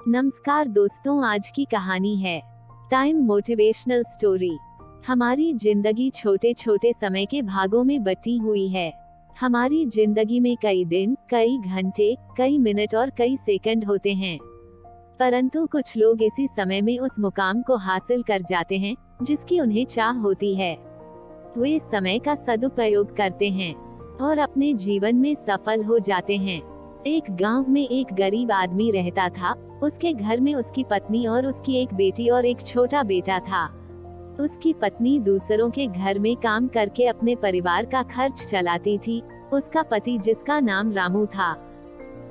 नमस्कार दोस्तों, आज की कहानी है टाइम मोटिवेशनल स्टोरी। हमारी जिंदगी छोटे छोटे समय के भागों में बटी हुई है। हमारी जिंदगी में कई दिन, कई घंटे, कई मिनट और कई सेकंड होते हैं, परंतु कुछ लोग इसी समय में उस मुकाम को हासिल कर जाते हैं जिसकी उन्हें चाह होती है। वे समय का सदुपयोग करते हैं और अपने जीवन में सफल हो जाते हैं। एक गांव में एक गरीब आदमी रहता था। उसके घर में उसकी पत्नी और उसकी एक बेटी और एक छोटा बेटा था। उसकी पत्नी दूसरों के घर में काम करके अपने परिवार का खर्च चलाती थी। उसका पति, जिसका नाम रामू था,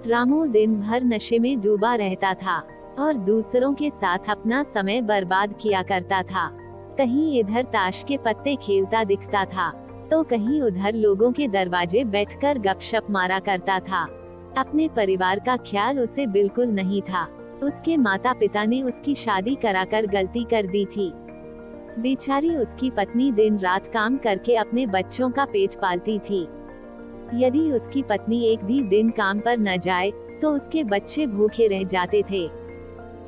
रामू दिन भर नशे में डूबा रहता था और दूसरों के साथ अपना समय बर्बाद किया करता था। कहीं इधर ताश के पत्ते खेलता दिखता था तो कहीं उधर लोगों के दरवाजे बैठकर गपशप मारा करता था। अपने परिवार का ख्याल उसे बिल्कुल नहीं था। उसके माता पिता ने उसकी शादी कराकर गलती कर दी थी। बेचारी उसकी पत्नी दिन रात काम करके अपने बच्चों का पेट पालती थी। यदि उसकी पत्नी एक भी दिन काम पर न जाए तो उसके बच्चे भूखे रह जाते थे।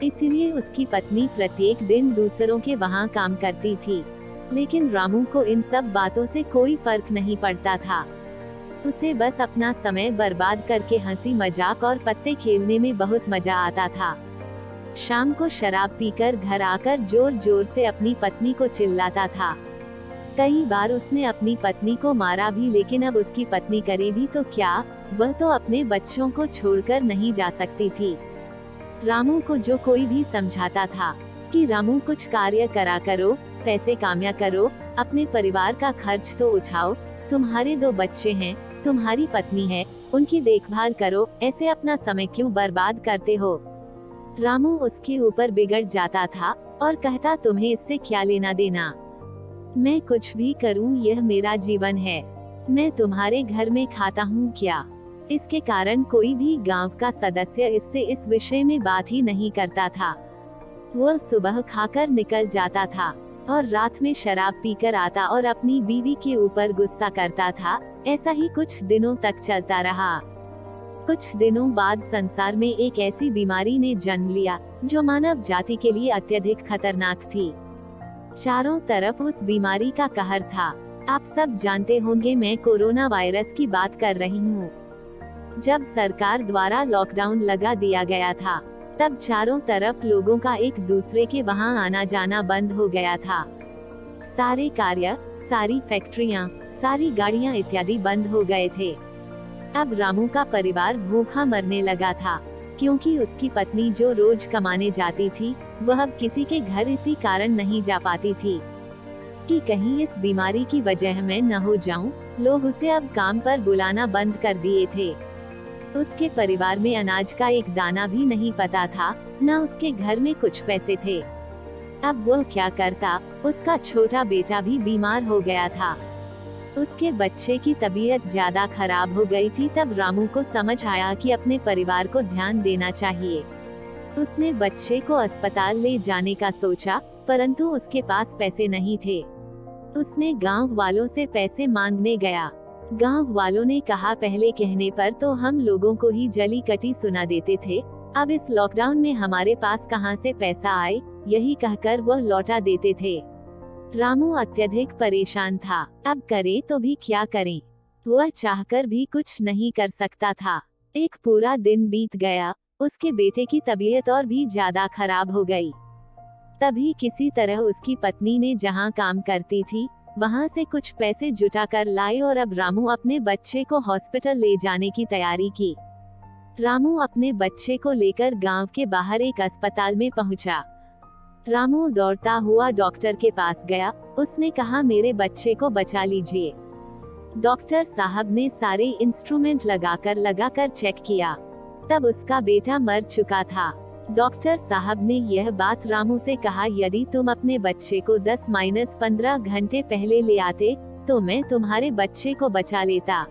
इसलिए उसकी पत्नी प्रत्येक दिन दूसरों के वहां काम करती थी। लेकिन रामू को इन सब बातों से कोई फर्क नहीं पड़ता था। उसे बस अपना समय बर्बाद करके हंसी मजाक और पत्ते खेलने में बहुत मजा आता था। शाम को शराब पीकर घर आकर जोर जोर से अपनी पत्नी को चिल्लाता था। कई बार उसने अपनी पत्नी को मारा भी, लेकिन अब उसकी पत्नी करे भी तो क्या, वह तो अपने बच्चों को छोड़कर नहीं जा सकती थी। रामू को जो कोई भी समझाता था कि रामू कुछ कार्य करा करो, पैसे कामया करो, अपने परिवार का खर्च तो उठाओ, तुम्हारे 2 बच्चे हैं, तुम्हारी पत्नी है, उनकी देखभाल करो, ऐसे अपना समय क्यों बर्बाद करते हो। रामू उसके ऊपर बिगड़ जाता था और कहता, तुम्हें इससे क्या लेना देना, मैं कुछ भी करूं, यह मेरा जीवन है, मैं तुम्हारे घर में खाता हूं क्या। इसके कारण कोई भी गांव का सदस्य इससे इस विषय में बात ही नहीं करता था। वह सुबह खाकर निकल जाता था और रात में शराब पीकर आता और अपनी बीवी के ऊपर गुस्सा करता था। ऐसा ही कुछ दिनों तक चलता रहा। कुछ दिनों बाद संसार में एक ऐसी बीमारी ने जन्म लिया जो मानव जाति के लिए अत्यधिक खतरनाक थी। चारों तरफ उस बीमारी का कहर था। आप सब जानते होंगे, मैं कोरोना वायरस की बात कर रही हूँ। जब सरकार द्वारा लॉकडाउन लगा दिया गया था तब चारों तरफ लोगों का एक दूसरे के वहां आना जाना बंद हो गया था। सारे कार्य, सारी फैक्ट्रियां, सारी गाड़ियां इत्यादि बंद हो गए थे। अब रामू का परिवार भूखा मरने लगा था, क्योंकि उसकी पत्नी जो रोज कमाने जाती थी वह अब किसी के घर इसी कारण नहीं जा पाती थी कि कहीं इस बीमारी की वजह मैं न हो जाऊं। लोग उसे अब काम पर बुलाना बंद कर दिए थे। उसके परिवार में अनाज का एक दाना भी नहीं पता था, न उसके घर में कुछ पैसे थे। अब वह क्या करता। उसका छोटा बेटा भी बीमार हो गया था। उसके बच्चे की तबीयत ज्यादा खराब हो गई थी। तब रामू को समझ आया कि अपने परिवार को ध्यान देना चाहिए। उसने बच्चे को अस्पताल ले जाने का सोचा, परंतु उसके पास पैसे नहीं थे। उसने गांव वालों से पैसे मांगने गया। गांव वालों ने कहा, पहले कहने पर तो हम लोगों को ही जली कटी सुना देते थे, अब इस लॉकडाउन में हमारे पास कहां से पैसा आए, यही कहकर वह लौटा देते थे। रामू अत्यधिक परेशान था। अब करे तो भी क्या करें, वह चाहकर भी कुछ नहीं कर सकता था। एक पूरा दिन बीत गया। उसके बेटे की तबीयत और भी ज्यादा खराब हो गई। तभी किसी तरह उसकी पत्नी ने जहां काम करती थी वहां से कुछ पैसे जुटा कर लाई और अब रामू अपने बच्चे को हॉस्पिटल ले जाने की तैयारी की। रामू अपने बच्चे को लेकर गांव के बाहर एक अस्पताल में पहुंचा। रामू दौड़ता हुआ डॉक्टर के पास गया। उसने कहा, मेरे बच्चे को बचा लीजिए। डॉक्टर साहब ने सारे इंस्ट्रूमेंट लगाकर चेक किया। तब उसका बेटा मर चुका था। डॉक्टर साहब ने यह बात रामू से कहा, यदि तुम अपने बच्चे को 10-15 घंटे पहले ले आते तो मैं तुम्हारे बच्चे को बचा लेता।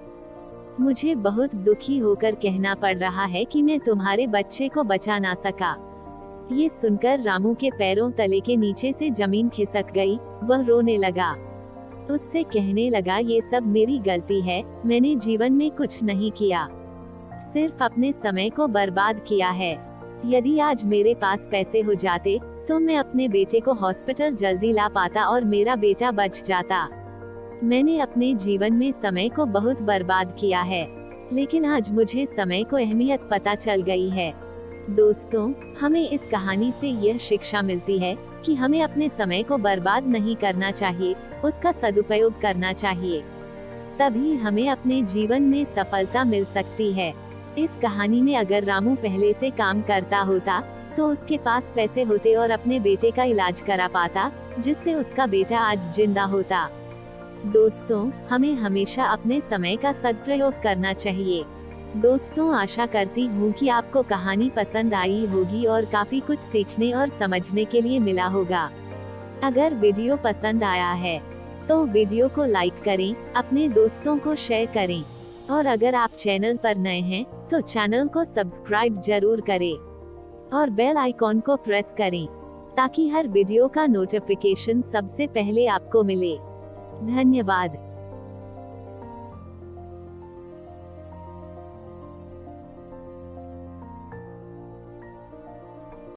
मुझे बहुत दुखी होकर कहना पड़ रहा है कि मैं तुम्हारे बच्चे को बचा ना सका। ये सुनकर रामू के पैरों तले के नीचे से जमीन खिसक गई। वह रोने लगा। उससे कहने लगा, ये सब मेरी गलती है, मैंने जीवन में कुछ नहीं किया, सिर्फ अपने समय को बर्बाद किया है। यदि आज मेरे पास पैसे हो जाते तो मैं अपने बेटे को हॉस्पिटल जल्दी ला पाता और मेरा बेटा बच जाता। मैंने अपने जीवन में समय को बहुत बर्बाद किया है, लेकिन आज मुझे समय को अहमियत पता चल गई है। दोस्तों, हमें इस कहानी से यह शिक्षा मिलती है कि हमें अपने समय को बर्बाद नहीं करना चाहिए, उसका सदुपयोग करना चाहिए। तभी हमें अपने जीवन में सफलता मिल सकती है। इस कहानी में अगर रामू पहले से काम करता होता तो उसके पास पैसे होते और अपने बेटे का इलाज करा पाता, जिससे उसका बेटा आज जिंदा होता। दोस्तों, हमें हमेशा अपने समय का सदुपयोग करना चाहिए। दोस्तों, आशा करती हूँ कि आपको कहानी पसंद आई होगी और काफी कुछ सीखने और समझने के लिए मिला होगा। अगर वीडियो पसंद आया है तो वीडियो को लाइक करें, अपने दोस्तों को शेयर करें और अगर आप चैनल पर नए हैं तो चैनल को सब्सक्राइब जरूर करें और बेल आइकॉन को प्रेस करें ताकि हर वीडियो का नोटिफिकेशन सबसे पहले आपको मिले। धन्यवाद।